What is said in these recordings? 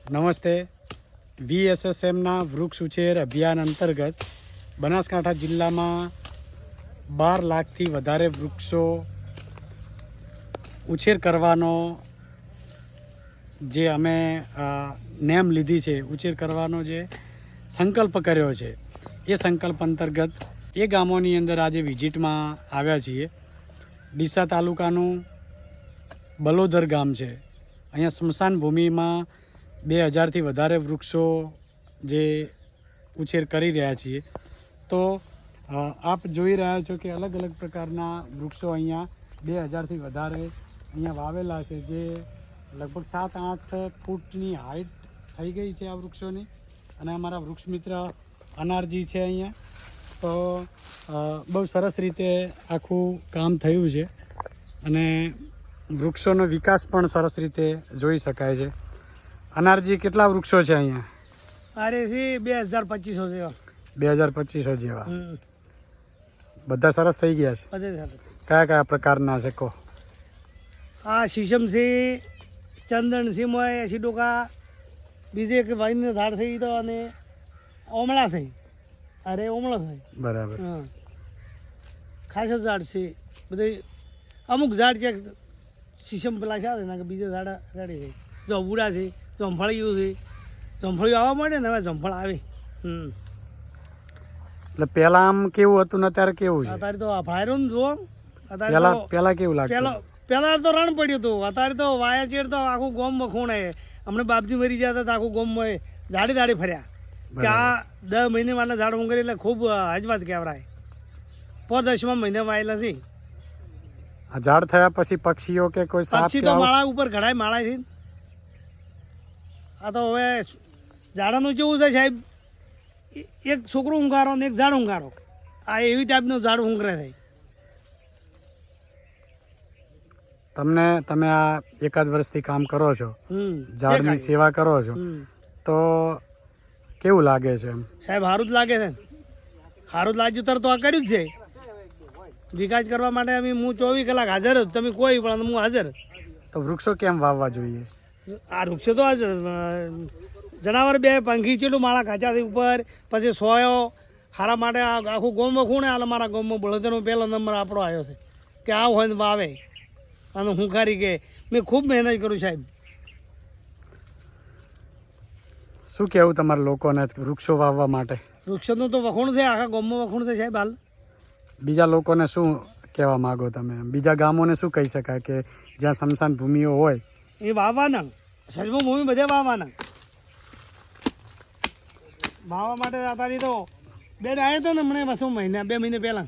નમસ્તે. VSSMના વૃક્ષ ઉછેર અભિયાન અંતર્ગત બનાસકાંઠા જિલ્લામાં 12 લાખથી વધારે વૃક્ષો ઉછેર કરવાનો જે અમે નેમ લીધી છે, ઉછેર કરવાનો જે સંકલ્પ કર્યો છે, એ સંકલ્પ અંતર્ગત એ ગામોની અંદર આજે વિઝિટમાં આવ્યા છીએ. ડીસા તાલુકાનું બલોદર ગામ છે. અહીંયા સ્મશાન ભૂમિમાં 2000થી વધારે વૃક્ષો જે ઉછેર કરી રહ્યા છીએ. તો આપ જોઈ રહ્યા છો કે અલગ અલગ પ્રકારના વૃક્ષો અહીંયા 2000થી વધારે અહીંયા વાવેલા છે, જે લગભગ 7-8 ફૂટની હાઈટ થઈ ગઈ છે આ વૃક્ષોની. અને અમારા વૃક્ષ મિત્ર અનારજી છે અહીંયા. તો બહુ સરસ રીતે આખું કામ થયું છે અને વૃક્ષોનો વિકાસ પણ સરસ રીતે જોઈ શકાય છે. અનારજી, કેટલા વૃક્ષો છે અહીંયા? અરે છે 2200 જેવા. 2200 જેવા. બધા સરસ થઈ ગયા છે. બધે કયા કયા પ્રકારના છે કહો? આ શીશમ છે, ચંદન છે, મોય 80 ટોકા. બીજે એક વાઈનનું ઝાડ છે તો, અને ઓમળા છે. અરે ઓમળો છે. બરાબર. હા, ખાસ ઝાડ છે બધે. અમુક ઝાડ છે શીશમ પેલા છે ને, બીજા ઝાડ રેડી છે. જો બુડા છે, જમફળીયું છે. જમફળીયું આવવા માંડે ને, હવે જમફળ આવે. એટલે પેલા આમ કેવું હતું ને અત્યારે કેવું છે? અત્યારે તો ભાયરો ને જુઓ. અત્યારે પેલા કેવું લાગતું? પેલા તો રણ પડ્યું હતું. અત્યારે તો વાયા ચેડ તો આખું ગોમ ખૂણે. હમણાં બાપજી મરી ગયા હતા તો આખું ગોમ દાડી દાડી ફર્યા કે આ 10 મહિને વાળા ઝાડ ઊંઘરી, એટલે ખૂબ હજવાત કહેવાય. 10મા મહિને વાયેલા છે. આ ઝાડ થયા પછી પક્ષીઓ કે કોઈ સાપ પક્ષી તો માળા ઉપર ઘડાય માળા છે. આ તો હવે ઝાડાનું કેવું છે સાહેબ, એક છોકરો ઊંઘારો ને એક ઝાડ ઊંઘારો. આ એવી ટાઈપનું ઝાડ ઊંઘરે થાય. તમે આ એકાદ વર્ષથી કામ કરો છો, ઝાડની સેવા કરો છો, તો કેવું લાગે છે? એમ સાહેબ સારું જ લાગે છે. સારું જ લાગ્યું તર તો આ કર્યું જ છે. વિકાસ કરવા માટે હું 24 કલાક હાજર જ. તમે કોઈ પણ હું હાજર. તો વૃક્ષો કેમ વાવવા જોઈએ? આ વૃક્ષો તો આ જનાવર બે પંખી ચેટલું માળા કાચા થઈ ઉપર, પછી સોયો હારા માટે આખું ગોમમાં ખૂણે. હાલ મારા ગોમમાં બળોદરનો પહેલો નંબર આપણો આવ્યો છે કે આ હોય ને વાવે. અને હું ખારી કે મેં ખૂબ મહેનત કરું સાહેબ. શું કહેવું તમારા લોકોને વૃક્ષો વાવવા માટે? વૃક્ષોનું તો વખોણ છે, આખા ગામમાં વખોણ છે સાહેબ. હાલ બીજા લોકોને શું કહેવા માગો તમે? બીજા ગામોને શું કહી શકાય કે જ્યાં સ્મશાન ભૂમિઓ હોય એ વાવવાના? સજમો ભૂમિ બધે વાવવાના. વાવવા માટે અત્યારે તો બેન આવ્યો હતો ને હમણાં 2 મહિને પહેલાં.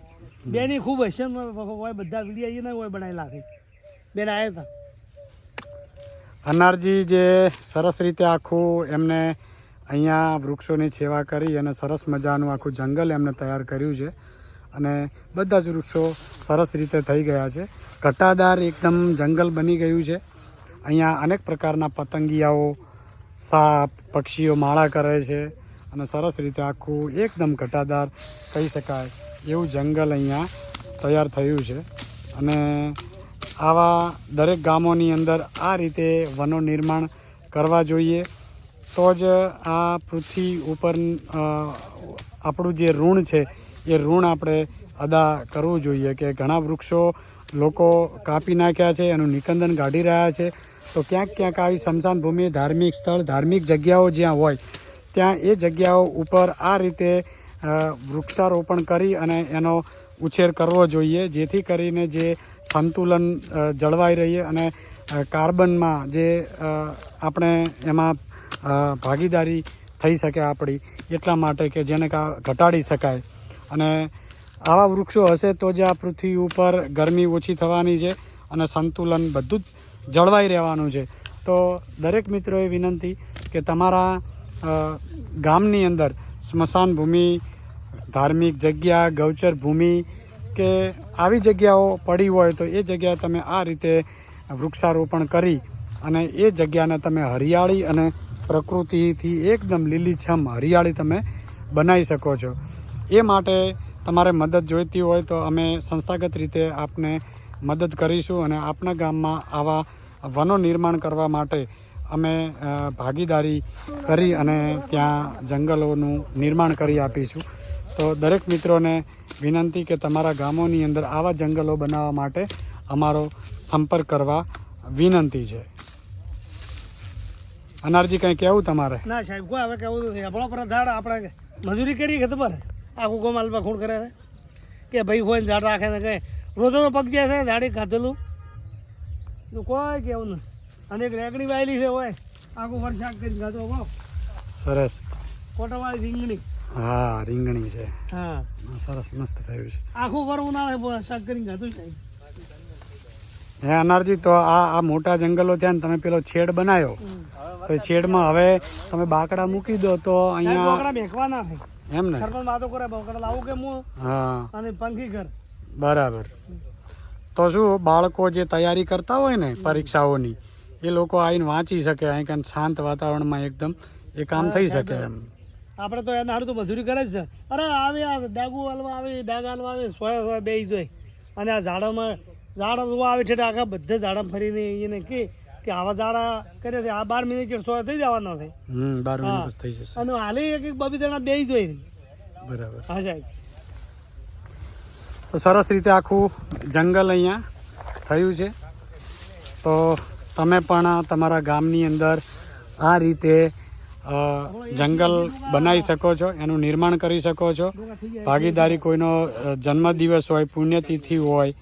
બેની ખૂબ હશે હોય, બધા વિડીયો ના હોય બનાવેલા છે. બેન આવ્યા હતા. અનારજી જે સરસ રીતે આખું એમને અહીંયા વૃક્ષોની સેવા કરી અને સરસ મજાનું આખું જંગલ એમને તૈયાર કર્યું છે. અને બધા જ વૃક્ષો સરસ રીતે થઈ ગયા છે. ઘટાદાર એકદમ જંગલ બની ગયું છે. અહીંયા અનેક પ્રકારના પતંગિયાઓ, સાપ, પક્ષીઓ માળા કરે છે. અને સરસ રીતે આખું એકદમ ઘટાદાર કહી શકાય એવું જંગલ અહીંયા તૈયાર થયું છે. અને આવા દરેક ગામોની અંદર આ રીતે વનો નિર્માણ કરવા જોઈએ. તો જ આ પૃથ્વી ઉપર આપણું જે ઋણ છે એ ઋણ આપણે અદા કરવું જોઈએ. કે ઘણા વૃક્ષો લોકો કાપી નાખ્યા છે, એનું નિકંદન કાઢી રહ્યા છે. તો ક્યાંક ક્યાંક આવી સ્મશાન ભૂમિ, ધાર્મિક સ્થળ, ધાર્મિક જગ્યાઓ જ્યાં હોય ત્યાં એ જગ્યાઓ ઉપર આ રીતે વૃક્ષારોપણ કરી અને એનો ઉછેર કરવો જોઈએ, જેથી કરીને જે સંતુલન જળવાઈ રહીએ અને કાર્બનમાં જે આપણે એમાં ભાગીદારી થઈ શકે આપણી, એટલા માટે કે જેને ઘટાડી શકાય. અને આવા વૃક્ષો હશે તો જ આ પૃથ્વી ઉપર ગરમી ઓછી થવાની છે અને સંતુલન બધું જ જળવાઈ રહેવાનું છે. તો દરેક મિત્રોએ વિનંતી કે તમારા ગામની અંદર સ્મશાન ભૂમિ, ધાર્મિક જગ્યા, ગૌચર ભૂમિ કે આવી જગ્યાઓ પડી હોય તો એ જગ્યાએ તમે આ રીતે વૃક્ષારોપણ કરી અને એ જગ્યાને તમે હરિયાળી અને પ્રકૃતિથી એકદમ લીલીછમ હરિયાળી તમે બનાવી શકો છો. એ માટે તમારે મદદ જોઈતી હોય તો અમે સંસ્થાગત રીતે આપને મદદ કરીશું અને આપણા ગામમાં આવા વનો નિર્માણ કરવા માટે અમે ભાગીદારી કરી અને ત્યાં જંગલોનું નિર્માણ કરી આપીશું. તો દરેક મિત્રોને વિનંતી કે તમારા ગામોની અંદર આવા જંગલો બનાવવા માટે અમારો સંપર્ક કરવા વિનંતી છે. અનારજી કંઈ કહેવું તમારે? ના સાહેબ કોઈ હવે કેવું નથી. આપણો પર ઝાડ આપણે મજૂરી કરી કે ખબર આખું ગોમાલ પર ખૂણ કરે છે કે ભાઈ હોય ને ઝાડ રાખે ને કંઈ રોજનો પગ જાય છે ઝાડી ખાધેલું તો કોઈ કેવું નહીં. અને એક રેકડી વાયેલી છે હોય આખું વર શાક કરીને ખાધો હો. સરસ. કોટાવાળી રીંગણી. હા, રીંગણી છે. હા સરસ, મસ્ત થયું છે. આખું વર ઉનાળે શાક કરીને ખાધું સાહેબ. હે અનારજી, તો આ મોટા જંગલો છે ને તમે પેલો છેડ બનાવ્યો, તો એ છેડમાં હવે તમે બાકડા મૂકી દો તો અહીંયા બાકડા મેકવા ના થાય એમ ને? સરપંચ વાતો કરે બાકડા લાવું કે હું હા, અને પંખી ઘર. બરાબર. તો શું બાળકો જે તૈયારી કરતા હોય ને પરીક્ષાઓની, એ લોકો આવીને વાંચી શકે અહીં કાન શાંત વાતાવરણમાં એકદમ એ કામ થઈ શકે એમ. આપણે તો એના હારું તો મજૂરી કરે જ છે. અરે આવે આ ડાગુ હાલવા આવે, ડાગા હાલવા આવે, સોય બે જોઈ. અને આ ઝાડમાં ઝાડ આવે છે આખા બધે ઝાડા ફરીને એને કે આવા ઝાડા કરે છે આ 12 મિનિટ સોય થઈ જવાનો છે. 12 મિનિટ થઈ જશે. અને હાલે એક બબીદાણા બે જોઈ. બરાબર. હા સાહેબ. તો સરસ રીતે આખું જંગલ અહીંયા થયું છે. તો તમે પણ તમારા ગામની અંદર આ રીતે જંગલ બનાવી શકો છો, એનું નિર્માણ કરી શકો છો. ભાગીદારી, કોઈનો જન્મદિવસ હોય, પુણ્યતિથિ હોય,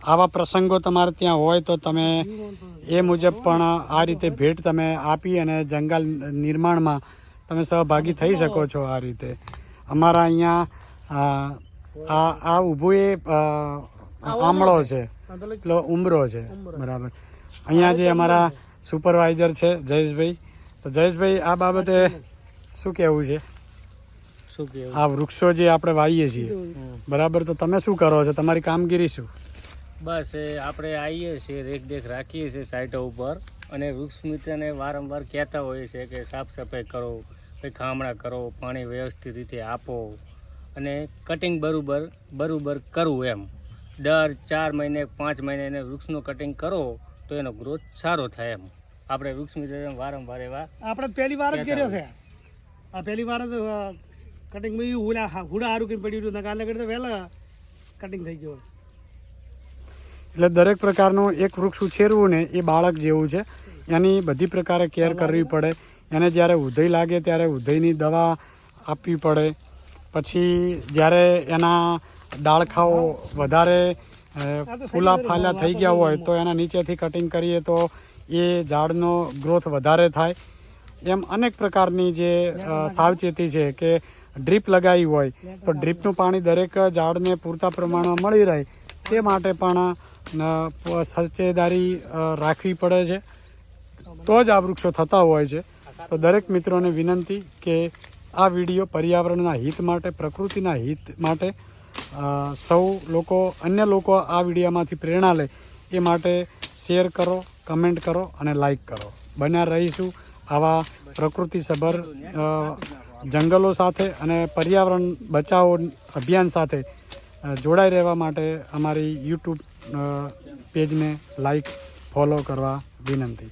આવા પ્રસંગો તમારે ત્યાં હોય તો તમે એ મુજબ પણ આ રીતે ભેટ તમે આપી અને જંગલ નિર્માણમાં તમે સહભાગી થઈ શકો છો. આ રીતે અમારા અહીંયા આ ઊભું એ આમળો છે, પેલો ઉમરો છે. બરાબર. અહીંયા જે અમારા સુપરવાઇઝર છે જયેશભાઈ, તો જયેશભાઈ આ બાબતે શું કહેવું છે? આ વૃક્ષો જે આપણે વાવીએ છીએ, બરાબર, તો તમે શું કરો છો? તમારી કામગીરી શું? બસ આપણે આવીએ છીએ, દેખ રાખીએ છીએ સાઈટો ઉપર, અને વૃક્ષ મિત્રને વારંવાર કહેતા હોઈએ છીએ કે સાફ સફાઈ કરો, કંઈ ખામણા કરો, પાણી વ્યવસ્થિત રીતે આપો, અને કટિંગ બરાબર કરવું એમ. દર 4 મહિને 5 મહિને એને વૃક્ષનું કટિંગ કરો તો એનો ગ્રોથ સારો થાય એમ. આપણે વૃક્ષ મિત્ર વારંવાર એવા આપણે પહેલી વાર જ કર્યો છે આ. પહેલી વાર જ કટિંગ હુડા હારું કંઈ પડ્યું હતું, કાલે કરતા વહેલા કટિંગ થઈ ગયું. એટલે દરેક પ્રકારનું એક વૃક્ષ ઉછેરવું ને એ બાળક જેવું છે. એની બધી પ્રકારે કેર કરવી પડે. એને જ્યારે ઉધઈ લાગે ત્યારે ઉધઈની દવા આપવી પડે. પછી જ્યારે એના ડાળખાઓ વધારે ફૂલા ફાલ્યા થઈ ગયા હોય તો એના નીચેથી કટિંગ કરીએ તો એ ઝાડનો ગ્રોથ વધારે થાય. એમ અનેક પ્રકારની જે સાવચેતી છે કે ડ્રીપ લગાવી હોય તો ડ્રીપનું પાણી દરેક ઝાડને પૂરતા પ્રમાણમાં મળી રહે તે માટે પણ સચેદારી રાખવી પડે છે, તો જ આ વૃક્ષો થતા હોય છે. તો દરેક મિત્રોને વિનંતી કે આ વિડીયો પર્યાવરણના હિત માટે, પ્રકૃતિના હિત માટે સૌ લોકો, અન્ય લોકો આ વિડીયોમાંથી પ્રેરણા લે એ માટે શેર કરો, કમેન્ટ કરો અને લાઈક કરો. બન્યા રહીશું આવા પ્રકૃતિસભર જંગલો સાથે અને પર્યાવરણ બચાવો અભિયાન સાથે જોડાઈ રહેવા માટે અમારી યુટ્યુબ પેજને લાઈક, ફોલો કરવા વિનંતી.